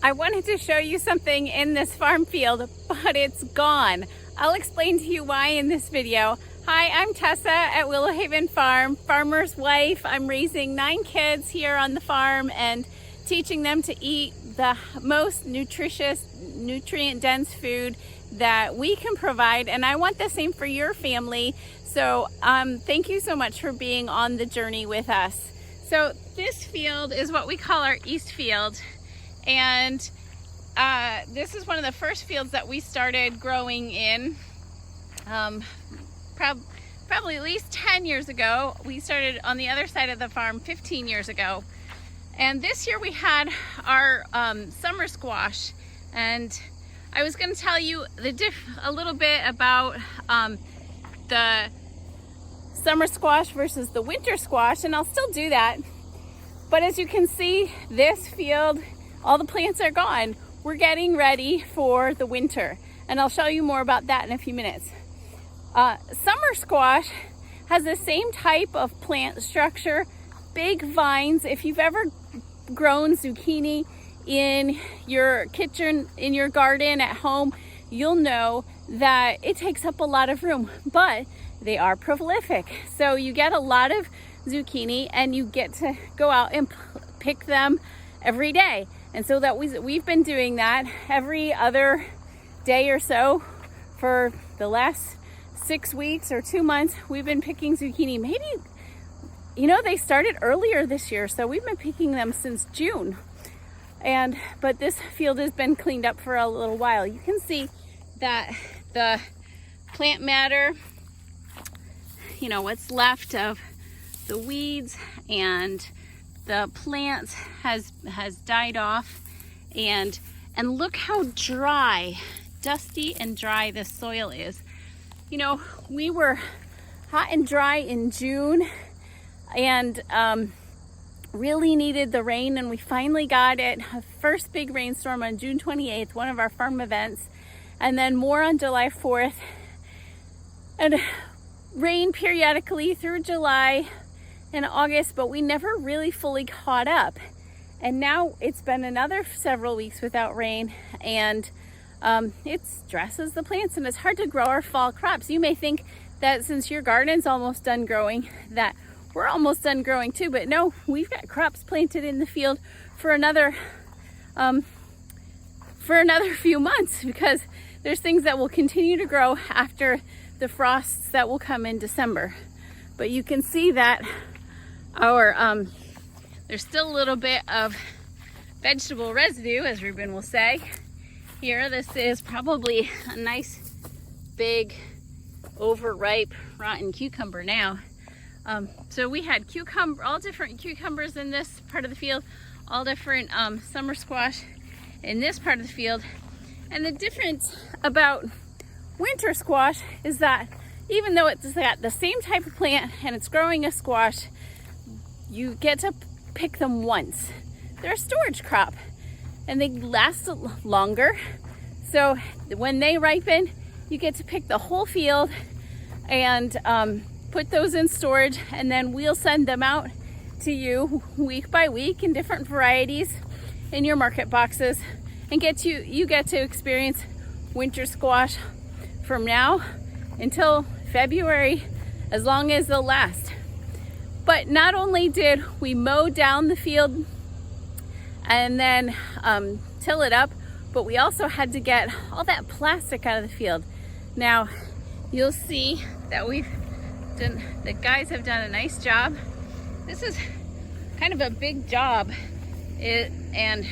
I wanted to show you something in this farm field, but it's gone. I'll explain to you why in this video. Hi, I'm Tessa at Willow Haven Farm, farmer's wife. I'm raising 9 kids here on the farm and teaching them to eat the most nutritious, nutrient-dense food that we can provide, and I want the same for your family. So thank you so much for being on the journey with us. So this field is what we call our east field, and this is one of the first fields that we started growing in probably at least 10 years ago. We started on the other side of the farm 15 years ago. And this year we had our summer squash, and I was going to tell you a little bit about the summer squash versus the winter squash, and I'll still do that. But as you can see, this field, all the plants are gone. We're getting ready for the winter, and I'll show you more about that in a few minutes. Summer squash has the same type of plant structure, big vines. If you've ever grown zucchini in your kitchen, in your garden at home, you'll know that it takes up a lot of room, but they are prolific. So you get a lot of zucchini and you get to go out and pick them every day. And so that we've been doing that every other day or so for the last 6 weeks or 2 months. We've been picking zucchini. Maybe, you know, they started earlier this year, so we've been picking them since June. But this field has been cleaned up for a little while. You can see that the plant matter, you know, what's left of the weeds and the plants has died off, and look how dry, dusty and dry the soil is. You know, we were hot and dry in June and really needed the rain, and we finally got it. First big rainstorm on June 28th, one of our farm events, and then more on July 4th, and rain periodically through July and August, but we never really fully caught up. And now it's been another several weeks without rain, and it stresses the plants, and it's hard to grow our fall crops. You may think that since your garden's almost done growing, that we're almost done growing too, but no, we've got crops planted in the field for another few months, because there's things that will continue to grow after the frosts that will come in December. But you can see that our there's still a little bit of vegetable residue, as Reuben will say. Here, this is probably a nice big overripe rotten cucumber now. So we had all different cucumbers in this part of the field, all different summer squash in this part of the field. And the difference about winter squash is that even though it's got the same type of plant and it's growing a squash, you get to pick them once. They're a storage crop and they last longer. So when they ripen, you get to pick the whole field and put those in storage, and then we'll send them out to you week by week in different varieties in your market boxes, and you get to experience winter squash from now until February, as long as they'll last. But not only did we mow down the field and then till it up, but we also had to get all that plastic out of the field. Now you'll see that the guys have done a nice job. This is kind of a big job, and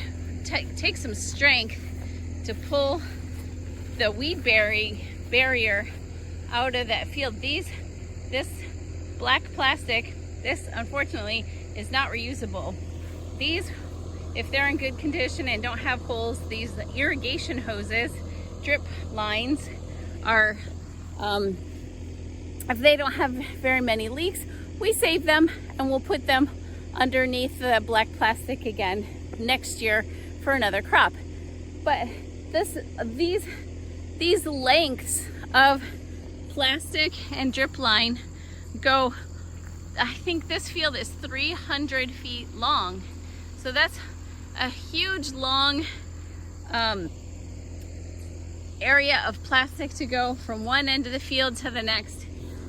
takes some strength to pull the weed barrier out of that field. This black plastic, this unfortunately is not reusable. These, if they're in good condition and don't have holes, these irrigation hoses, drip lines are, if they don't have very many leaks, we save them and we'll put them underneath the black plastic again next year for another crop. But these lengths of plastic and drip line go, I think this field is 300 feet long. So that's a huge long area of plastic to go from one end of the field to the next.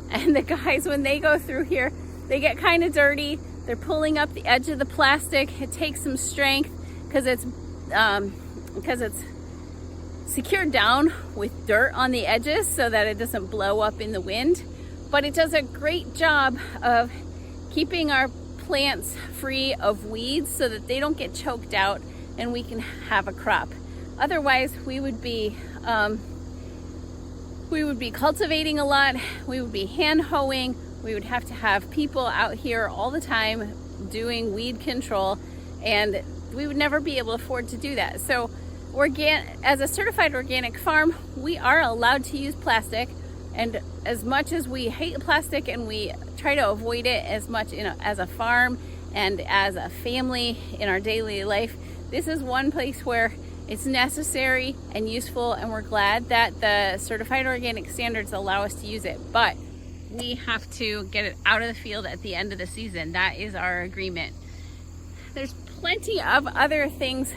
And the guys, when they go through here, they get kind of dirty. They're pulling up the edge of the plastic. It takes some strength because it's secured down with dirt on the edges so that it doesn't blow up in the wind. But it does a great job of keeping our plants free of weeds so that they don't get choked out and we can have a crop. Otherwise, we would be cultivating a lot. We would be hand hoeing. We would have to have people out here all the time doing weed control, and we would never be able to afford to do that. So as a certified organic farm, we are allowed to use plastic, and as much as we hate plastic and we try to avoid it as much as a farm and as a family in our daily life, this is one place where it's necessary and useful, and we're glad that the certified organic standards allow us to use it. But we have to get it out of the field at the end of the season. That is our agreement. There's plenty of other things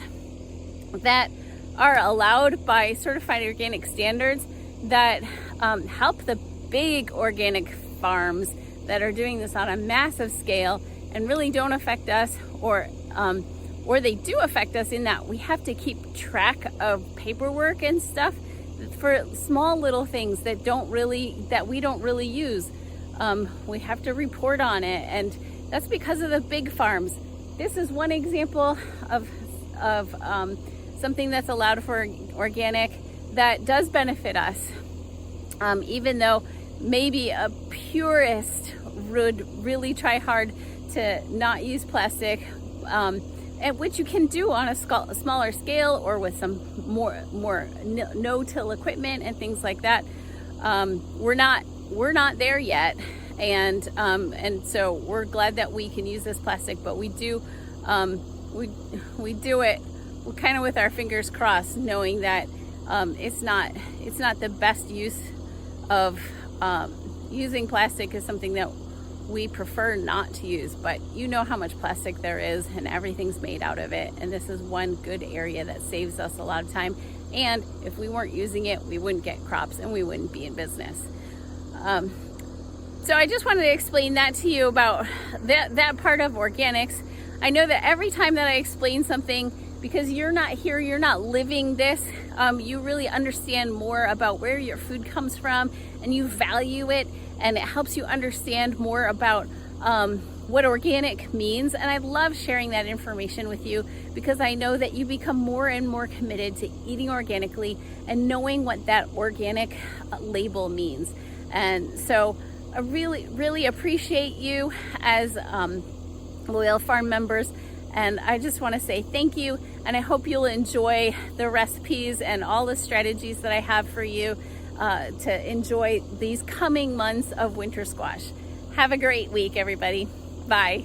that are allowed by certified organic standards that help the big organic farms that are doing this on a massive scale and really don't affect us, or they do affect us in that we have to keep track of paperwork and stuff for small little things that we don't really use. We have to report on it, and that's because of the big farms. This is one example of something that's allowed for organic that does benefit us, even though maybe a purist would really try hard to not use plastic, and which you can do on a smaller scale or with some more no-till equipment and things like that. We're not there yet, and so we're glad that we can use this plastic, but we do it kind of with our fingers crossed, knowing that it's not the best use of using plastic. Is something that we prefer not to use, but you know how much plastic there is, and everything's made out of it, and this is one good area that saves us a lot of time. And if we weren't using it, we wouldn't get crops and we wouldn't be in business. So I just wanted to explain that to you about that part of organics. I know that every time that I explain something, because you're not here, you're not living this, you really understand more about where your food comes from, and you value it, and it helps you understand more about what organic means. And I love sharing that information with you, because I know that you become more and more committed to eating organically and knowing what that organic label means. And so I really, really appreciate you as loyal farm members. And I just want to say thank you, and I hope you'll enjoy the recipes and all the strategies that I have for you to enjoy these coming months of winter squash. Have a great week, everybody. Bye.